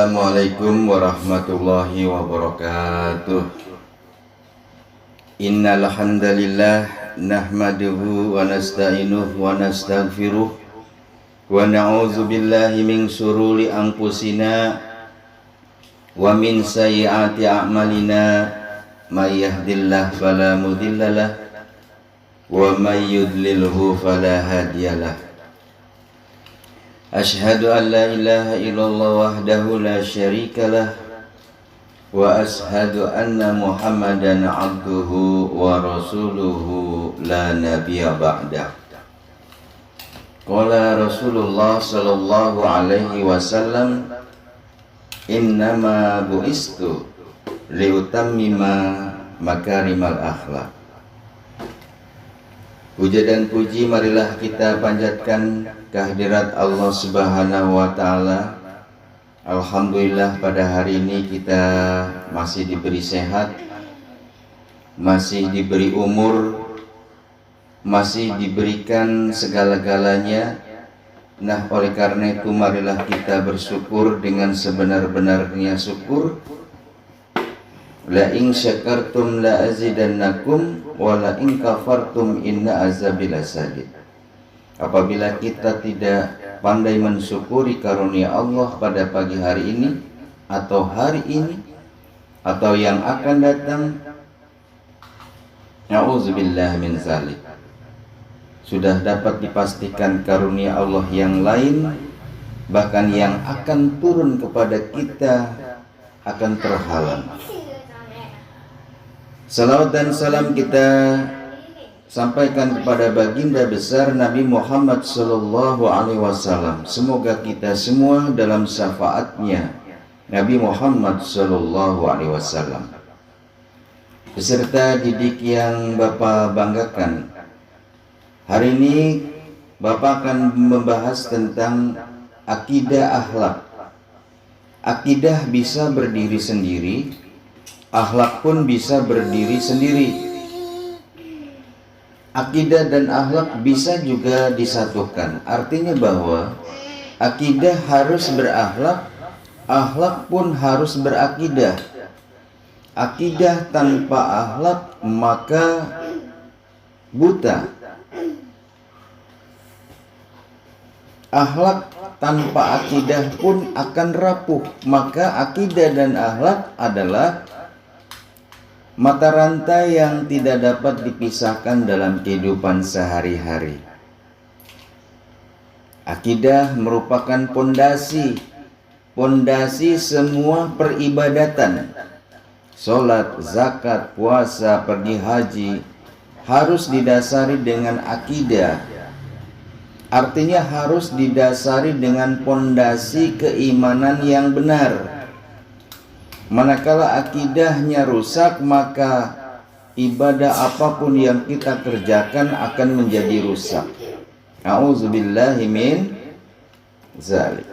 Assalamualaikum warahmatullahi wabarakatuh. Innal hamdalillah nahmaduhu wa nasta'inuhu wa nastaghfiruh wa na'udzu billahi min syururi anfusina wa min sayyiati a'malina may yahdihillahu fala mudhillalah wa may yudlilhu fala hadiyalah. Ashhadu an la ilaha illallah wahdahu la syarikalah wa ashhadu anna Muhammadan abduhu wa rasuluhu la nabiyya ba'dah. Qala Rasulullah sallallahu alaihi wasallam, innama bu'istu liutammima makarimal akhlaq. Puja dan puji marilah kita panjatkan kehadirat Allah Subhanahu wa Ta'ala. Alhamdulillah pada hari ini kita masih diberi sehat, masih diberi umur, masih diberikan segala-galanya. Nah, oleh karena itu marilah kita bersyukur dengan sebenar-benarnya syukur. La in syakartum la azidannakum wa la in kafartum inna azabi lasadid. Apabila kita tidak pandai mensyukuri karunia Allah pada pagi hari ini atau hari ini atau yang akan datang, na'udzubillah min zalik, sudah dapat dipastikan karunia Allah yang lain bahkan yang akan turun kepada kita akan terhalang. Salawat dan salam kita sampaikan kepada baginda besar Nabi Muhammad sallallahu alaihi wasallam. Semoga kita semua dalam syafaatnya Nabi Muhammad sallallahu alaihi wasallam beserta didik yang Bapak banggakan. Hari ini Bapak akan membahas tentang akidah akhlak. Akidah bisa berdiri sendiri, akhlak pun bisa berdiri sendiri. Akidah dan akhlak bisa juga disatukan. Artinya bahwa akidah harus berakhlak, akhlak pun harus berakidah. Akidah tanpa akhlak maka buta. Akhlak tanpa akidah pun akan rapuh. Maka akidah dan akhlak adalah mata rantai yang tidak dapat dipisahkan dalam kehidupan sehari-hari. Akidah merupakan pondasi semua peribadatan. Salat, zakat, puasa, pergi haji harus didasari dengan akidah. Artinya harus didasari dengan pondasi keimanan yang benar. Manakala akidahnya rusak, maka ibadah apapun yang kita kerjakan akan menjadi rusak. A'udzubillahi min zalik.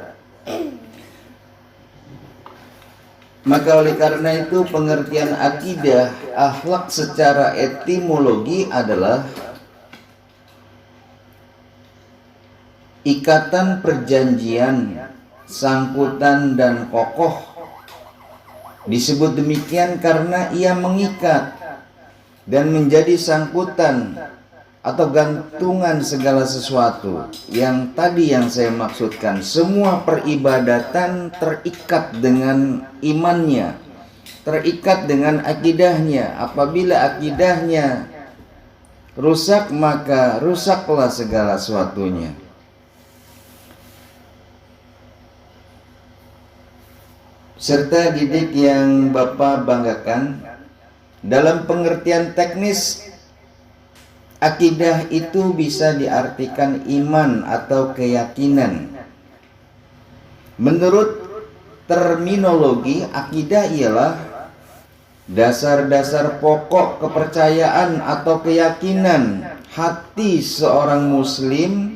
Maka oleh karena itu pengertian akidah, akhlak secara etimologi adalah ikatan perjanjian, sangkutan dan kokoh. Disebut demikian karena ia mengikat dan menjadi sangkutan atau gantungan segala sesuatu. Yang tadi yang saya maksudkan, semua peribadatan terikat dengan imannya, terikat dengan akidahnya. Apabila akidahnya rusak, maka rusaklah segala sesuatunya. Serta didik yang Bapak banggakan, dalam pengertian teknis, akidah itu bisa diartikan iman atau keyakinan. Menurut terminologi, akidah ialah dasar-dasar pokok kepercayaan atau keyakinan hati seorang muslim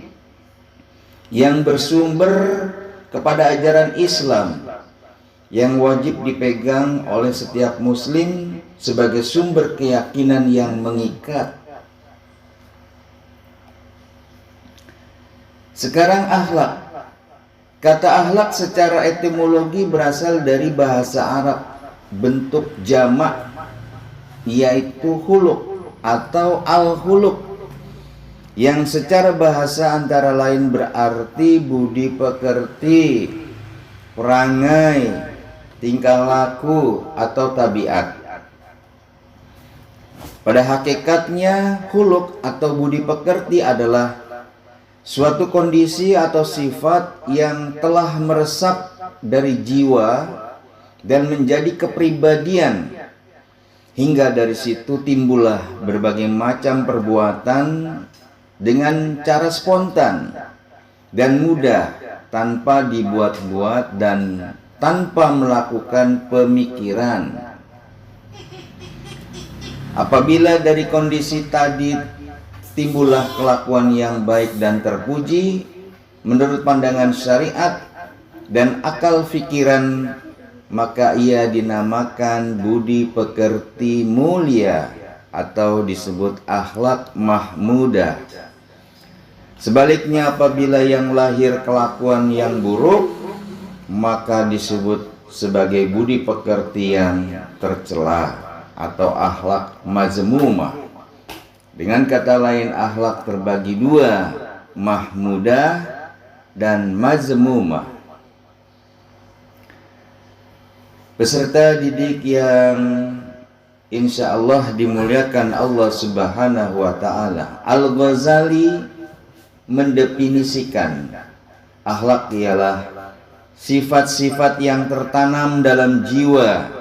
yang bersumber kepada ajaran Islam, yang wajib dipegang oleh setiap muslim sebagai sumber keyakinan yang mengikat. Sekarang akhlak. Kata akhlak secara etimologi berasal dari bahasa Arab, bentuk jamak yaitu khuluq atau al-khuluq, yang secara bahasa antara lain berarti budi pekerti, perangai, tingkah laku atau tabiat. Pada hakikatnya khuluq atau budi pekerti adalah suatu kondisi atau sifat yang telah meresap dari jiwa dan menjadi kepribadian, hingga dari situ timbullah berbagai macam perbuatan dengan cara spontan dan mudah, tanpa dibuat-buat dan tanpa melakukan pemikiran. Apabila dari kondisi tadi timbullah kelakuan yang baik dan terpuji menurut pandangan syariat dan akal fikiran, maka ia dinamakan budi pekerti mulia atau disebut akhlak mahmudah. Sebaliknya, apabila yang lahir kelakuan yang buruk, maka disebut sebagai budi pekerti yang tercela atau akhlak mazmumah. Dengan kata lain, akhlak terbagi dua, mahmudah dan mazmumah. Peserta didik yang insya Allah dimuliakan Allah Subhanahu wa Ta'ala, Al-Ghazali mendefinisikan akhlak ialah sifat-sifat yang tertanam dalam jiwa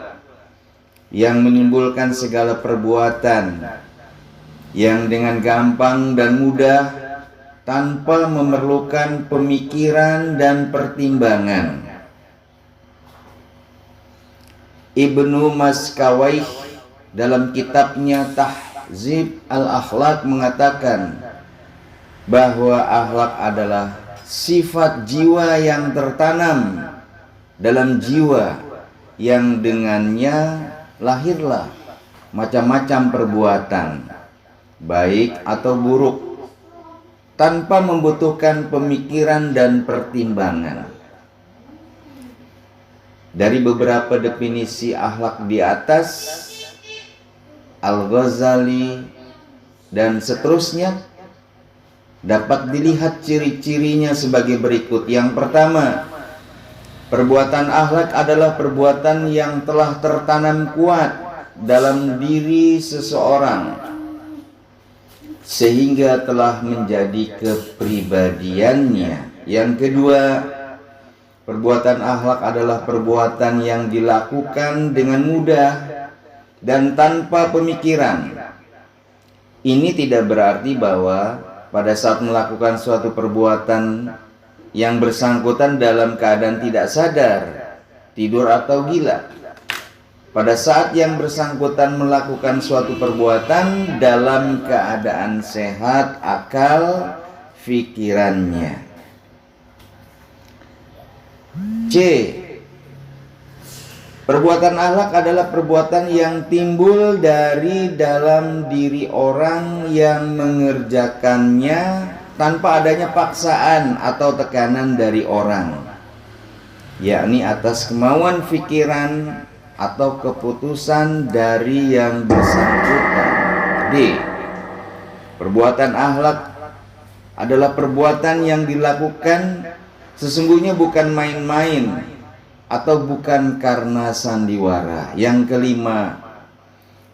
yang menimbulkan segala perbuatan yang dengan gampang dan mudah tanpa memerlukan pemikiran dan pertimbangan. Ibnu Maskawaih dalam kitabnya Tahzib al-Akhlaq mengatakan bahwa akhlak adalah sifat jiwa yang tertanam dalam jiwa yang dengannya lahirlah macam-macam perbuatan, baik atau buruk, tanpa membutuhkan pemikiran dan pertimbangan. Dari beberapa definisi akhlak di atas, Al-Ghazali dan seterusnya dapat dilihat ciri-cirinya sebagai berikut. Yang pertama, perbuatan akhlak adalah perbuatan yang telah tertanam kuat dalam diri seseorang sehingga telah menjadi kepribadiannya. Yang kedua, perbuatan akhlak adalah perbuatan yang dilakukan dengan mudah dan tanpa pemikiran. Ini tidak berarti bahwa pada saat melakukan suatu perbuatan yang bersangkutan dalam keadaan tidak sadar, tidur atau gila. Pada saat yang bersangkutan melakukan suatu perbuatan dalam keadaan sehat akal fikirannya. C. Perbuatan akhlak adalah perbuatan yang timbul dari dalam diri orang yang mengerjakannya tanpa adanya paksaan atau tekanan dari orang, yakni atas kemauan pikiran atau keputusan dari yang bersangkutan. D. Perbuatan akhlak adalah perbuatan yang dilakukan sesungguhnya bukan main-main atau bukan karena sandiwara. Yang kelima,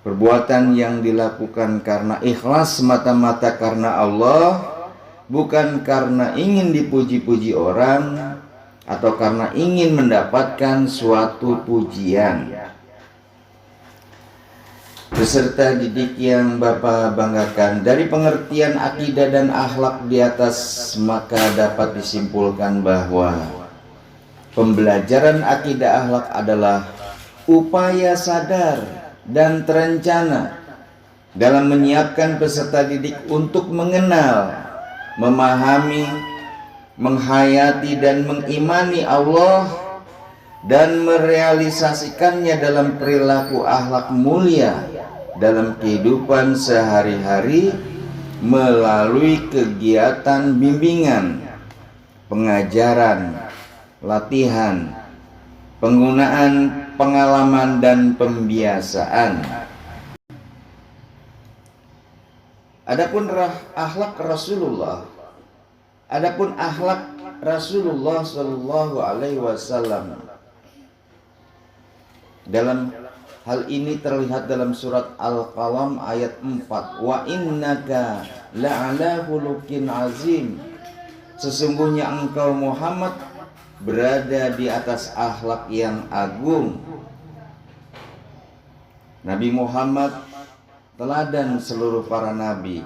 perbuatan yang dilakukan karena ikhlas semata-mata karena Allah, bukan karena ingin dipuji-puji orang atau karena ingin mendapatkan suatu pujian. Peserta didik yang Bapak banggakan, dari pengertian akidah dan akhlak di atas, maka dapat disimpulkan bahwa pembelajaran akidah akhlak adalah upaya sadar dan terencana dalam menyiapkan peserta didik untuk mengenal, memahami, menghayati dan mengimani Allah dan merealisasikannya dalam perilaku akhlak mulia dalam kehidupan sehari-hari melalui kegiatan bimbingan, pengajaran, latihan, penggunaan pengalaman dan pembiasaan. Adapun akhlak Rasulullah, Shallallahu Alaihi Wasallam, dalam hal ini terlihat dalam surat Al-Qalam ayat 4. Wa innaka la'ala khuluqin azim. Sesungguhnya engkau Muhammad berada di atas akhlak yang agung. Nabi Muhammad teladan seluruh para nabi.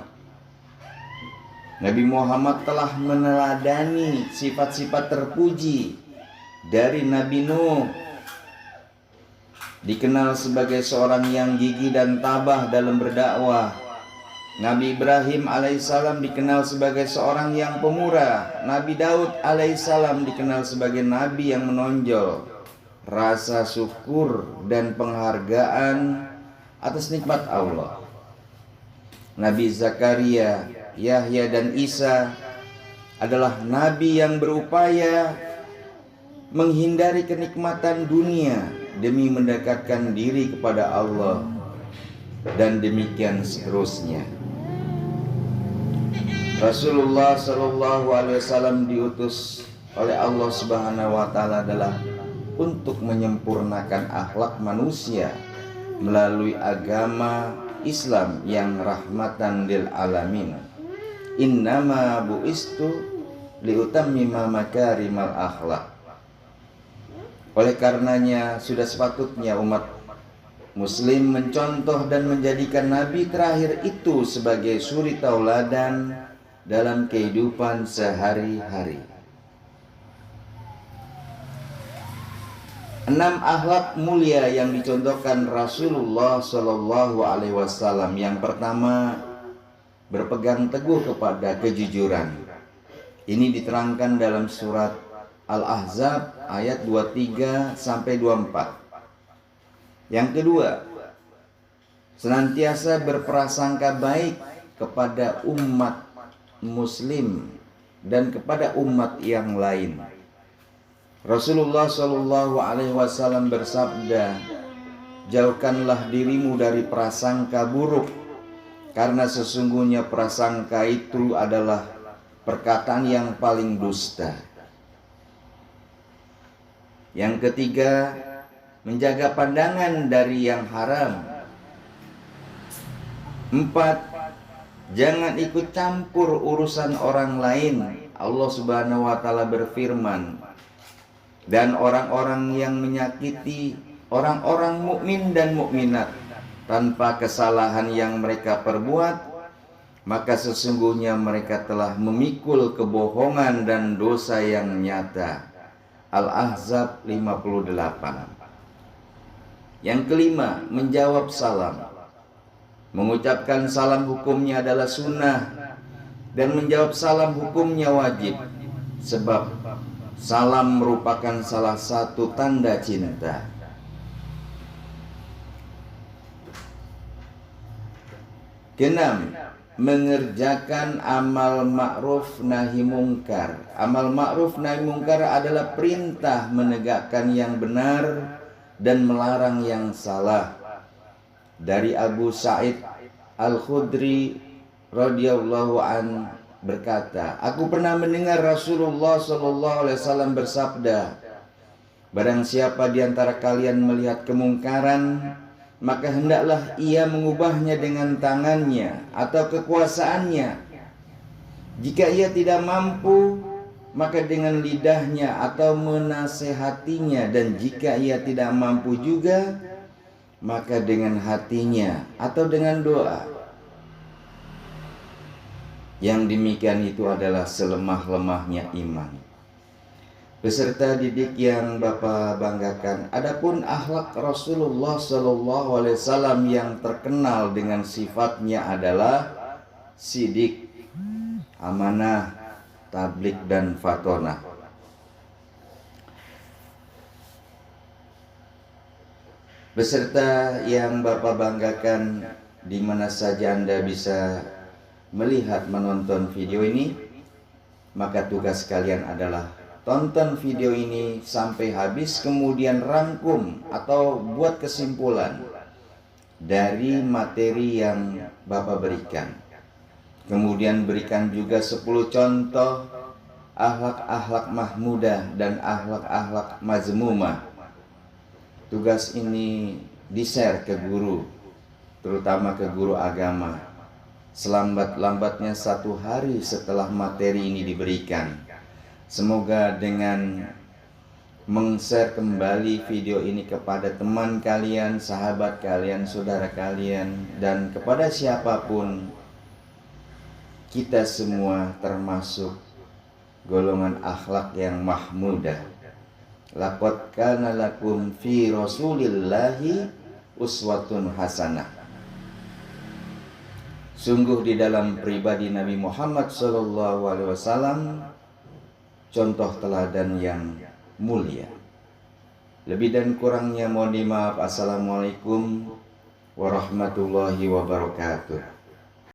Nabi Muhammad telah meneladani sifat-sifat terpuji dari Nabi Nuh, dikenal sebagai seorang yang gigih dan tabah dalam berdakwah. Nabi Ibrahim alaihissalam dikenal sebagai seorang yang pemurah. Nabi Daud alaihissalam dikenal sebagai nabi yang menonjol rasa syukur dan penghargaan atas nikmat Allah. Nabi Zakaria, Yahya dan Isa adalah nabi yang berupaya menghindari kenikmatan dunia demi mendekatkan diri kepada Allah, dan demikian seterusnya. Rasulullah Shallallahu Alaihi Wasallam diutus oleh Allah Subhanahu Wa Taala adalah untuk menyempurnakan akhlak manusia melalui agama Islam yang rahmatan lil alamin. Innama bu'istu liutammima makarimal akhlak. Oleh karenanya sudah sepatutnya umat muslim mencontoh dan menjadikan nabi terakhir itu sebagai suri tauladan dalam kehidupan sehari-hari. 6 akhlak mulia yang dicontohkan Rasulullah Shallallahu Alaihi Wasallam. Yang pertama, berpegang teguh kepada kejujuran. Ini diterangkan dalam surat Al-Ahzab ayat 23 sampai 24. Yang kedua, senantiasa berprasangka baik kepada umat muslim dan kepada umat yang lain. Rasulullah Shallallahu Alaihi Wasallam bersabda, jauhkanlah dirimu dari prasangka buruk, karena sesungguhnya prasangka itu adalah perkataan yang paling dusta. Yang ketiga, menjaga pandangan dari yang haram. 4, jangan ikut campur urusan orang lain. Allah Subhanahu Wa Taala berfirman, dan orang-orang yang menyakiti orang-orang mukmin dan mukminat tanpa kesalahan yang mereka perbuat, maka sesungguhnya mereka telah memikul kebohongan dan dosa yang nyata. Al-Ahzab 58. Yang kelima, menjawab salam. Mengucapkan salam hukumnya adalah sunnah, dan menjawab salam hukumnya wajib, sebab salam merupakan salah satu tanda cinta. Keenam, mengerjakan amal ma'ruf nahi mungkar. Amal ma'ruf nahi mungkar adalah perintah menegakkan yang benar dan melarang yang salah. Dari Abu Sa'id Al-Khudri radhiyallahu an berkata, aku pernah mendengar Rasulullah Shallallahu Alaihi Wasallam bersabda, barang siapa di antara kalian melihat kemungkaran, maka hendaklah ia mengubahnya dengan tangannya atau kekuasaannya. Jika ia tidak mampu, maka dengan lidahnya atau menasehatinya, dan jika ia tidak mampu juga, maka dengan hatinya atau dengan doa. Yang demikian itu adalah selemah-lemahnya iman. Peserta didik yang Bapak banggakan, adapun akhlak Rasulullah Shallallahu Alaihi Wasallam yang terkenal dengan sifatnya adalah sidik, amanah, tablik, dan fatonah. Peserta yang Bapak banggakan, di mana saja Anda bisa melihat menonton video ini, maka tugas kalian adalah tonton video ini sampai habis, kemudian rangkum atau buat kesimpulan dari materi yang Bapak berikan. Kemudian berikan juga 10 contoh akhlak-akhlak mahmudah dan akhlak-akhlak mazmumah. Tugas ini di-share ke guru, terutama ke guru agama, selambat-lambatnya 1 hari setelah materi ini diberikan. Semoga dengan meng-share kembali video ini kepada teman kalian, sahabat kalian, saudara kalian, dan kepada siapapun, kita semua termasuk golongan akhlak yang mahmudah. Laqad kana lakum fi Rasulillahi uswatun hasanah. Sungguh di dalam pribadi Nabi Muhammad SAW contoh teladan yang mulia. Lebih dan kurangnya mohon dimaaf. Assalamualaikum warahmatullahi wabarakatuh.